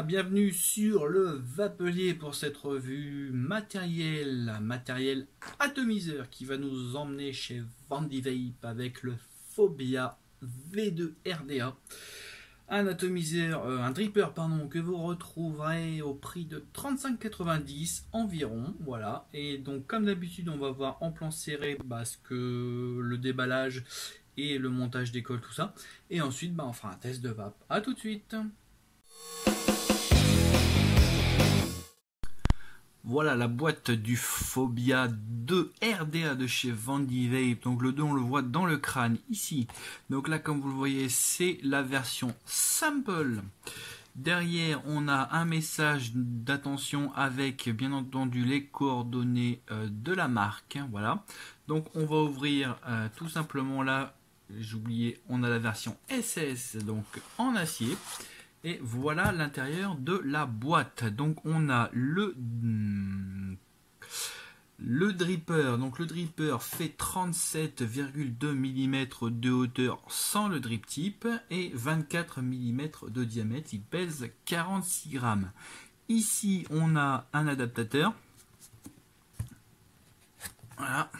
bienvenue sur le Vapelier pour cette revue matériel atomiseur qui va nous emmener chez Vandivape avec le Phobia V2 RDA. Un atomiseur, un dripper pardon, que vous retrouverez au prix de 35,90 environ, voilà. Et donc comme d'habitude on va voir en plan serré parce que le déballage et le montage des cols, tout ça. Et ensuite on fera un test de vape. A tout de suite. Voilà la boîte du Phobia 2 RDA de chez Vandivape. Donc le 2 on le voit dans le crâne ici. Donc là comme vous le voyez c'est la version sample. Derrière on a un message d'attention avec bien entendu les coordonnées de la marque. Voilà. Donc on va ouvrir tout simplement là. J'ai oublié, on a la version SS donc en acier. Et voilà l'intérieur de la boîte. Donc on a le dripper. Donc le dripper fait 37,2 mm de hauteur sans le drip tip et 24 mm de diamètre. Il pèse 46 grammes. Ici on a un adaptateur. Voilà.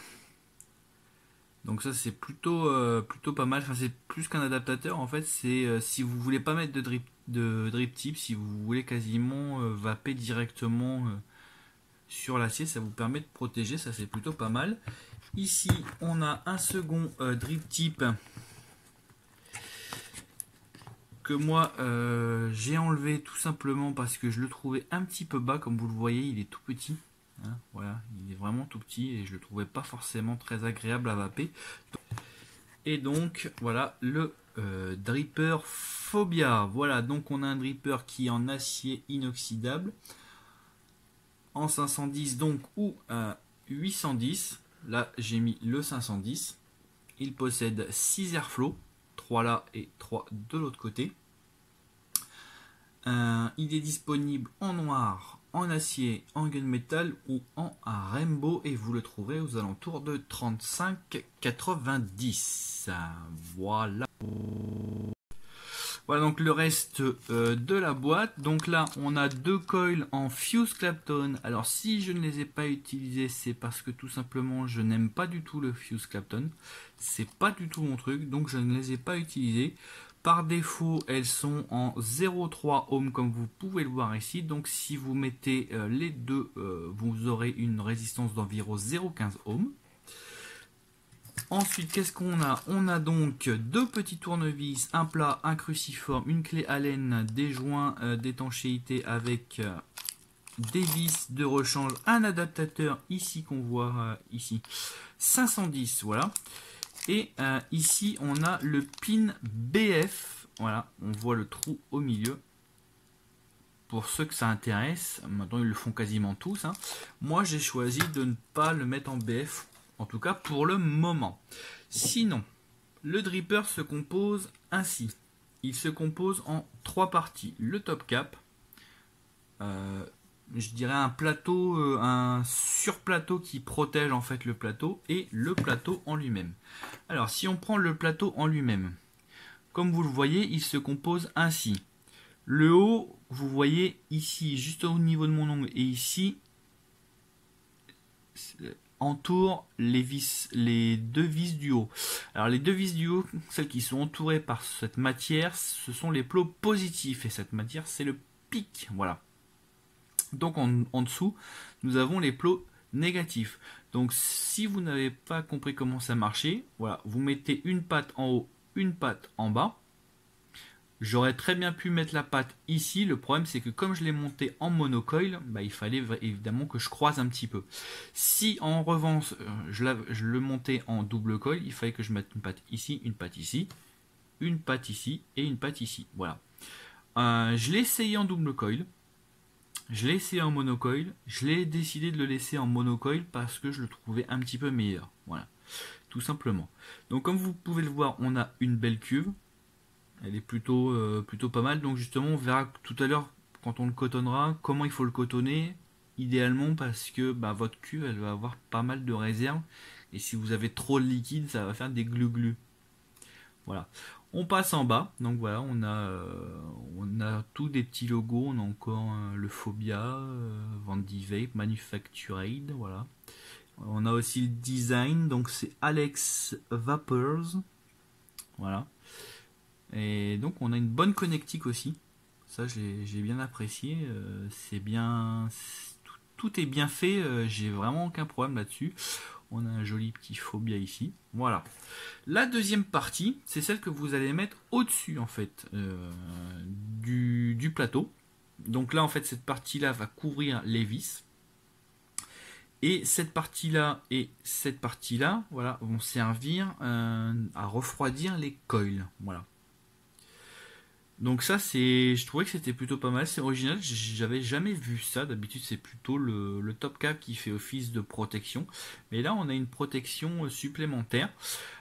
Donc ça c'est plutôt pas mal. Enfin c'est plus qu'un adaptateur en fait. C'est si vous voulez pas mettre de drip tip, si vous voulez quasiment vaper directement sur l'acier, ça vous permet de protéger. Ça c'est plutôt pas mal. Ici on a un second drip tip que moi j'ai enlevé tout simplement parce que je le trouvais un petit peu bas. Comme vous le voyez, il est tout petit. Hein, voilà, il est vraiment tout petit et je le trouvais pas forcément très agréable à vaper. Et donc voilà le dripper Phobia. Voilà, donc on a un dripper qui est en acier inoxydable en 510 donc ou 810. Là j'ai mis le 510. Il possède 6 airflow, 3 là et 3 de l'autre côté. Il est disponible en noir, en acier, en gunmetal ou en rainbow et vous le trouverez aux alentours de 35,90. Voilà. Voilà donc le reste de la boîte. Donc là on a deux coils en Fuse Clapton. Alors si je ne les ai pas utilisés, c'est parce que tout simplement je n'aime pas du tout le Fuse Clapton. C'est pas du tout mon truc, donc je ne les ai pas utilisés. Par défaut, elles sont en 0,3 ohm comme vous pouvez le voir ici. Donc si vous mettez les deux, vous aurez une résistance d'environ 0,15 ohm. Ensuite, qu'est-ce qu'on a? On a donc deux petits tournevis, un plat, un cruciforme, une clé Allen, des joints d'étanchéité avec des vis de rechange, un adaptateur ici qu'on voit ici, 510, voilà. Et ici on a le pin BF, voilà, on voit le trou au milieu. Pour ceux que ça intéresse, maintenant ils le font quasiment tous, hein. Moi j'ai choisi de ne pas le mettre en BF, en tout cas pour le moment. Sinon, le dripper se compose ainsi. Il se compose en trois parties. Le top cap, je dirais un plateau, un surplateau qui protège en fait le plateau et le plateau en lui-même. Alors si on prend le plateau en lui-même, comme vous le voyez, il se compose ainsi. Le haut, vous voyez ici, juste au niveau de mon ongle et ici, entoure les vis, les deux vis du haut. Alors les deux vis du haut, celles qui sont entourées par cette matière, ce sont les plots positifs et cette matière c'est le pic, voilà. Donc en dessous, nous avons les plots négatifs. Donc si vous n'avez pas compris comment ça marchait, voilà, vous mettez une patte en haut, une patte en bas. J'aurais très bien pu mettre la patte ici. Le problème c'est que comme je l'ai monté en monocoil, il fallait évidemment que je croise un petit peu. Si en revanche je le montais en double coil, il fallait que je mette une patte ici, une patte ici, une patte ici et une patte ici. Voilà. Je l'ai essayé en double coil. Je l'ai essayé en monocoil, je l'ai décidé de le laisser en monocoil parce que je le trouvais un petit peu meilleur. Voilà, tout simplement. Donc comme vous pouvez le voir, on a une belle cuve. Elle est plutôt pas mal. Donc justement, on verra tout à l'heure quand on le cotonnera, comment il faut le cotonner. Idéalement parce que votre cuve, elle va avoir pas mal de réserve. Et si vous avez trop de liquide, ça va faire des glu-glu. Voilà. On passe en bas, donc voilà, on a tous des petits logos, on a encore le Phobia, Vandy Vape, Manufactured, voilà. On a aussi le design, donc c'est Alex Vapors, voilà. Et donc on a une bonne connectique aussi, ça j'ai bien apprécié, c'est bien, tout est bien fait, j'ai vraiment aucun problème là-dessus. On a un joli petit Phobia ici, voilà. La deuxième partie, c'est celle que vous allez mettre au-dessus en fait du plateau. Donc là en fait cette partie-là va couvrir les vis. Et cette partie-là et cette partie-là, voilà, vont servir à refroidir les coils. Voilà. Donc ça je trouvais que c'était plutôt pas mal, c'est original, j'avais jamais vu ça, d'habitude c'est plutôt le top cap qui fait office de protection, mais là on a une protection supplémentaire.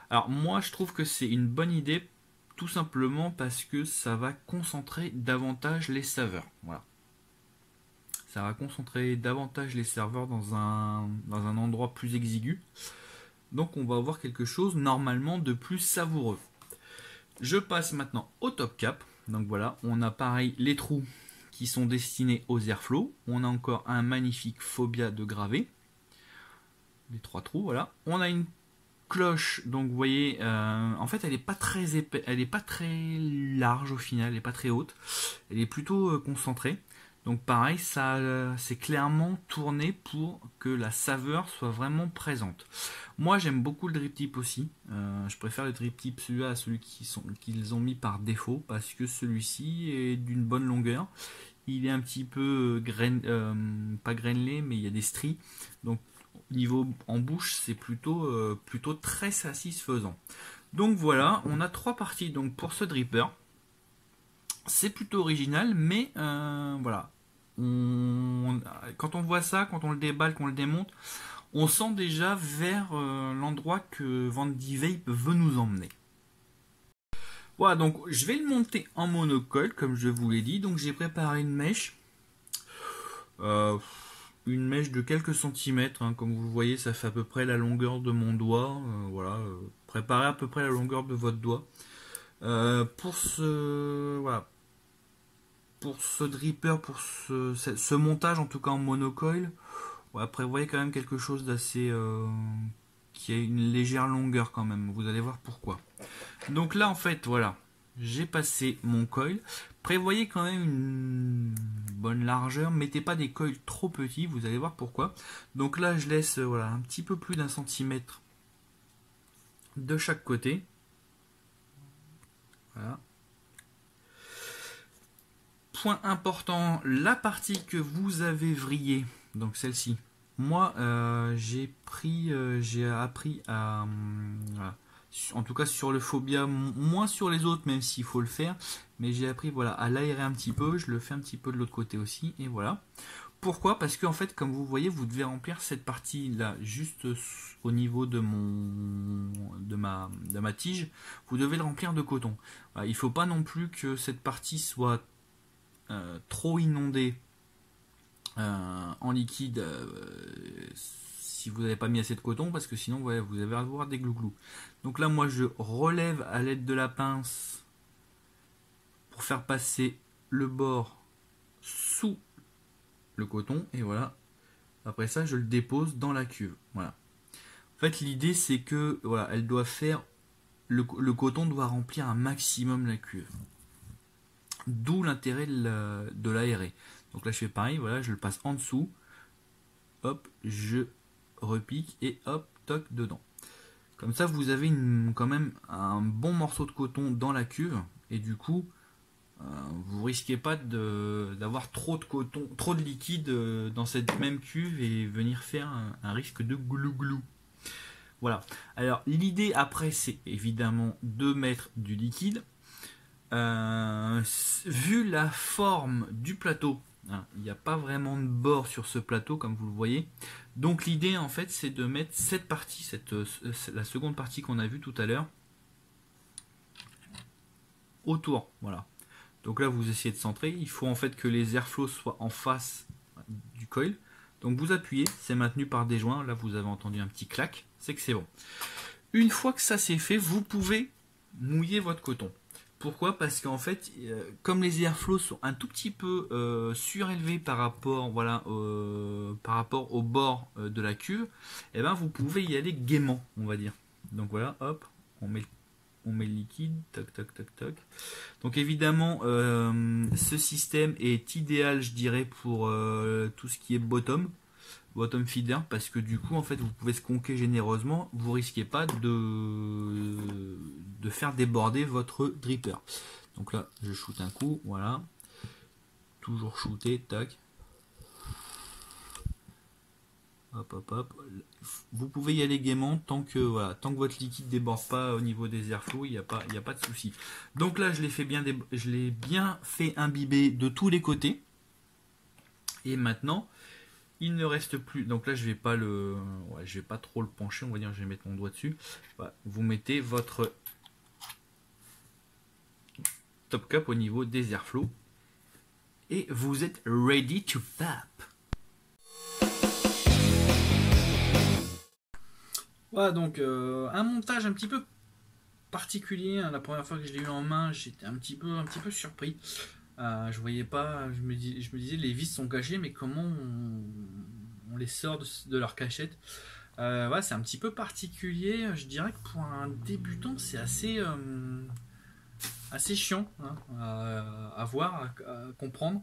Alors moi je trouve que c'est une bonne idée, tout simplement parce que ça va concentrer davantage les saveurs, voilà. Ça va concentrer davantage les serveurs dans un endroit plus exigu, donc on va avoir quelque chose normalement de plus savoureux. Je passe maintenant au top cap. Donc voilà, on a pareil les trous qui sont destinés aux airflow. On a encore un magnifique Phobia de gravé. Les 3 trous, voilà. On a une cloche, donc vous voyez, en fait elle n'est pas très épais, elle n'est pas très large au final, elle n'est pas très haute. Elle est plutôt concentrée. Donc pareil, ça c'est clairement tourné pour que la saveur soit vraiment présente. Moi j'aime beaucoup le drip tip aussi. Je préfère le drip tip celui-là à celui qu'ils ont mis par défaut parce que celui-ci est d'une bonne longueur. Il est un petit peu pas grainelé, mais il y a des stries. Donc au niveau en bouche, c'est plutôt très satisfaisant. Donc voilà, on a 3 parties donc pour ce dripper. C'est plutôt original, mais voilà. Quand on voit ça, quand on le déballe, qu'on le démonte, on sent déjà vers l'endroit que Vandy Vape veut nous emmener. Voilà, donc je vais le monter en monocoque, comme je vous l'ai dit. Donc j'ai préparé une mèche de quelques centimètres, hein. Comme vous le voyez, ça fait à peu près la longueur de mon doigt. Voilà, préparez à peu près la longueur de votre doigt. Pour ce dripper, pour ce montage en tout cas en monocoil, ouais, prévoyez quand même quelque chose d'assez qui a une légère longueur quand même, vous allez voir pourquoi. Donc là en fait voilà, j'ai passé mon coil, prévoyez quand même une bonne largeur, mettez pas des coils trop petits, vous allez voir pourquoi. Donc là je laisse voilà, un petit peu plus d'1 centimètre de chaque côté. Voilà. Point important, la partie que vous avez vrillée, donc celle-ci. Moi, j'ai appris à, voilà, en tout cas sur le Phobia, moins sur les autres, même s'il faut le faire, mais j'ai appris voilà à l'aérer un petit peu. Je le fais un petit peu de l'autre côté aussi, et voilà. Pourquoi? Parce qu'en fait, comme vous voyez, vous devez remplir cette partie-là juste au niveau de ma tige. Vous devez le remplir de coton. Voilà, il ne faut pas non plus que cette partie soit trop inondé en liquide si vous n'avez pas mis assez de coton, parce que sinon ouais, vous allez avoir des glouglous. Donc là moi je relève à l'aide de la pince pour faire passer le bord sous le coton, et voilà, après ça je le dépose dans la cuve. Voilà, en fait l'idée c'est que voilà, elle doit faire le coton doit remplir un maximum la cuve. D'où l'intérêt de l'aérer. Donc là je fais pareil, voilà, je le passe en dessous, hop, je repique et hop, toc dedans. Comme ça vous avez quand même un bon morceau de coton dans la cuve, et du coup vous risquez pas d'avoir trop de coton, trop de liquide dans cette même cuve et venir faire un risque de glou-glou. Voilà. Alors l'idée après c'est évidemment de mettre du liquide. Vu la forme du plateau, hein, il n'y a pas vraiment de bord sur ce plateau comme vous le voyez. Donc l'idée en fait c'est de mettre cette partie, la seconde partie qu'on a vue tout à l'heure, autour. Voilà. Donc là vous essayez de centrer. Il faut en fait que les airflows soient en face du coil. Donc vous appuyez, c'est maintenu par des joints. Là vous avez entendu un petit clac, c'est que c'est bon. Une fois que ça c'est fait, vous pouvez mouiller votre coton. Pourquoi? Parce qu'en fait, comme les airflows sont un tout petit peu surélevés par rapport, voilà, par rapport au bord de la cuve, et ben vous pouvez y aller gaiement, on va dire. Donc voilà, hop, on met le liquide, toc toc toc toc. Donc évidemment, ce système est idéal, je dirais, pour tout ce qui est bottom feeder, parce que du coup, en fait, vous pouvez se conquer généreusement, vous risquez pas de faire déborder votre dripper. Donc là, je shoot un coup, voilà, toujours shooter, tac. Hop, hop, hop. Vous pouvez y aller gaiement tant que, voilà, tant que votre liquide déborde pas au niveau des airflows, il n'y a pas de souci. Donc là, je l'ai bien fait imbiber de tous les côtés. Et maintenant, il ne reste plus. Donc là, je vais pas je vais pas trop le pencher. On va dire, je vais mettre mon doigt dessus. Voilà. Vous mettez votre top cap au niveau des airflows et vous êtes ready to pop. Voilà, donc un montage un petit peu particulier. La première fois que je l'ai eu en main, j'étais un petit peu surpris. Je voyais pas, je me disais les vis sont cachées, mais comment on les sort de leur cachette? Ouais, c'est un petit peu particulier. Je dirais que pour un débutant, c'est assez chiant, hein, à voir, à comprendre.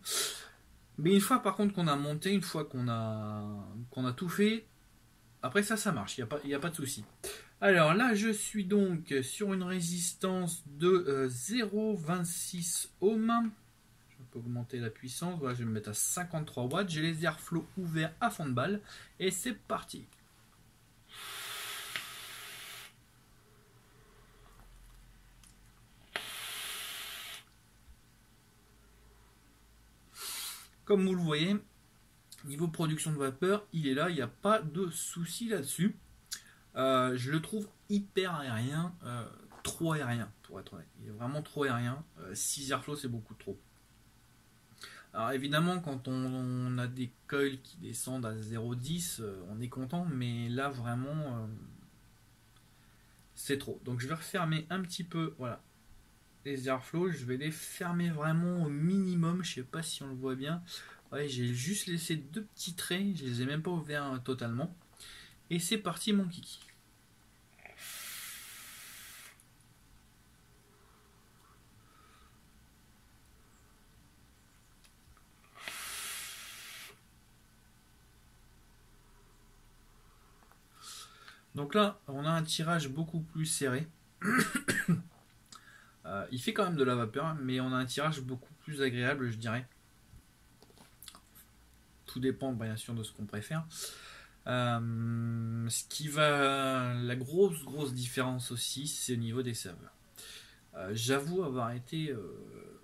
Mais une fois par contre qu'on a monté, une fois qu'on a tout fait, après ça marche, il n'y a pas de souci. Alors là, je suis donc sur une résistance de 0,26 ohms. Je peux augmenter la puissance. Voilà, je vais me mettre à 53 watts. J'ai les airflows ouverts à fond de balle. Et c'est parti. Comme vous le voyez, niveau production de vapeur, il est là. Il n'y a pas de souci là-dessus. Je le trouve hyper aérien, trop aérien pour être honnête. Il est vraiment trop aérien. 6 airflows, c'est beaucoup trop. Alors évidemment, quand on a des coils qui descendent à 0,10, on est content, mais là vraiment, c'est trop. Donc je vais refermer un petit peu, voilà, les airflows. Je vais les fermer vraiment au minimum. Je sais pas si on le voit bien. Ouais, j'ai juste laissé 2 petits traits. Je les ai même pas ouverts totalement. Et c'est parti mon kiki. Donc là, on a un tirage beaucoup plus serré. Il fait quand même de la vapeur, mais on a un tirage beaucoup plus agréable, je dirais. Tout dépend bien sûr de ce qu'on préfère. La grosse différence aussi, c'est au niveau des saveurs. J'avoue avoir été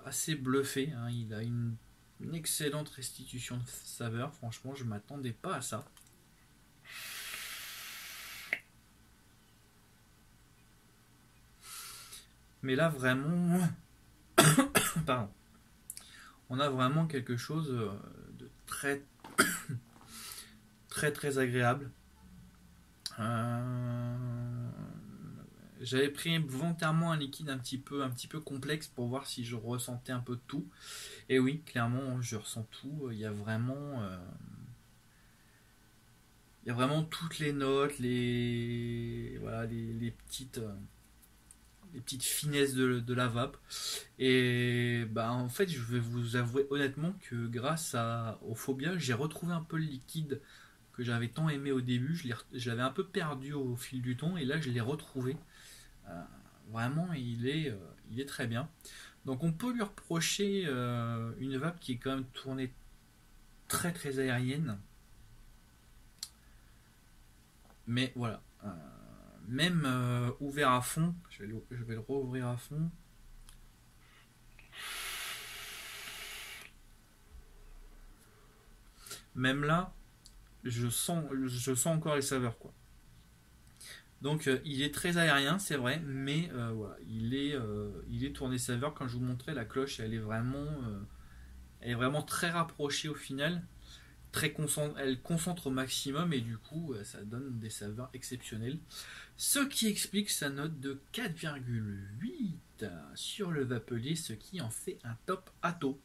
assez bluffé, hein. Il a une excellente restitution de saveurs. Franchement, je m'attendais pas à ça. Mais là, vraiment, pardon, on a vraiment quelque chose de très très agréable. J'avais pris volontairement un liquide un petit peu complexe pour voir si je ressentais un peu de tout. Et oui, clairement, je ressens tout. Il y a vraiment toutes les notes, les petites finesses de la vape. Et bah en fait, je vais vous avouer honnêtement que grâce au Phobia, j'ai retrouvé un peu le liquide que j'avais tant aimé au début. Je l'avais un peu perdu au fil du temps et là je l'ai retrouvé. Vraiment, il est très bien. Donc on peut lui reprocher une vape qui est quand même tournée très très aérienne. Mais voilà. Même ouvert à fond, je vais le rouvrir à fond. Même là, je sens encore les saveurs, quoi. Donc il est très aérien, c'est vrai, mais voilà, il est tourné saveur. Quand je vous montrais la cloche, elle est vraiment très rapprochée au final. Elle concentre au maximum et du coup ça donne des saveurs exceptionnelles. Ce qui explique sa note de 4,8. 8 sur le Vapelet, ce qui en fait un top atto.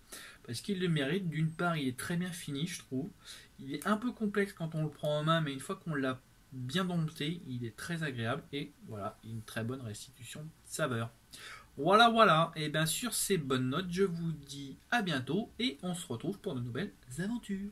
Parce qu'il le mérite. D'une part, il est très bien fini, je trouve. Il est un peu complexe quand on le prend en main, mais une fois qu'on l'a bien dompté, il est très agréable. Et voilà, une très bonne restitution de saveur. Voilà, voilà. Et bien sur ces bonnes notes, je vous dis à bientôt et on se retrouve pour de nouvelles aventures.